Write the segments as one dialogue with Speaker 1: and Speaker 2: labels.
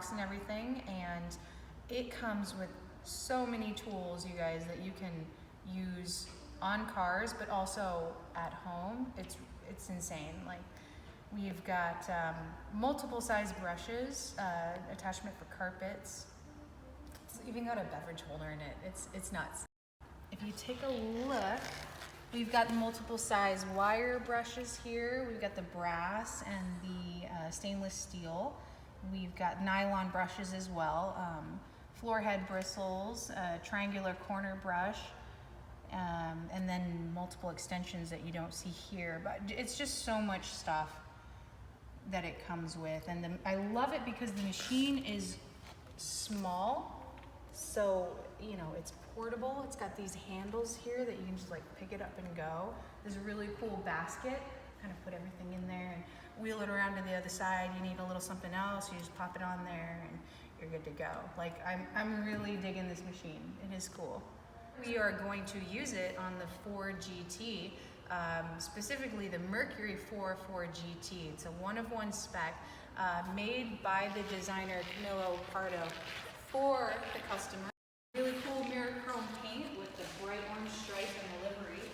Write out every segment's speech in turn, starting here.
Speaker 1: box and everything, and it comes with so many tools, you guys, that you can use on cars, but also at home. It's insane. Like, we've got multiple size brushes, attachment for carpets. It's even got a beverage holder in it. It's nuts. If you take a look, we've got multiple size wire brushes here. We've got the brass and the stainless steel. We've got nylon brushes as well. Floor head bristles, triangular corner brush, and then multiple extensions that you don't see here. But it's just so much stuff that it comes with. And I love it because the machine is small, so you know, it's portable. It's got these handles here that you can just like pick it up and go. There's a really cool basket, kind of put everything in there and wheel it around to the other side. You need a little something else, you just pop it on there and you're good to go. Like, I'm really digging this machine. It is cool. We are going to use it on the 4 GT, specifically the Mercury 404 GT. It's a one-of-one spec made by the designer Camillo Pardo for the customer. Really cool mirror chrome paint with the bright orange stripe and the livery.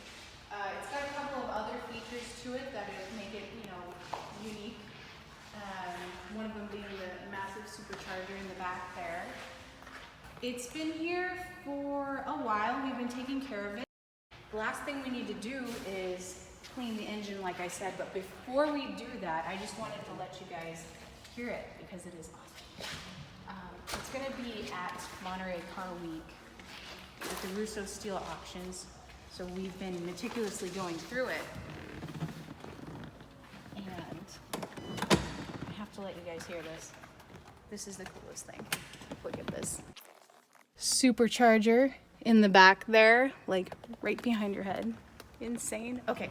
Speaker 1: It's got a couple of other features to it that make it, you know, unique. One of them being the massive supercharger in the back there. It's been here for a while. We've been taking care of it. The last thing we need to do is clean the engine, like I said, but before we do that, I just wanted to let you guys hear it because it is awesome. It's going to be at Monterey Car Week at the Russo Steel auctions, so we've been meticulously going through it. I have to let you guys hear this. This is the coolest thing. Look at this. Supercharger in the back there, like right behind your head. Insane. Okay,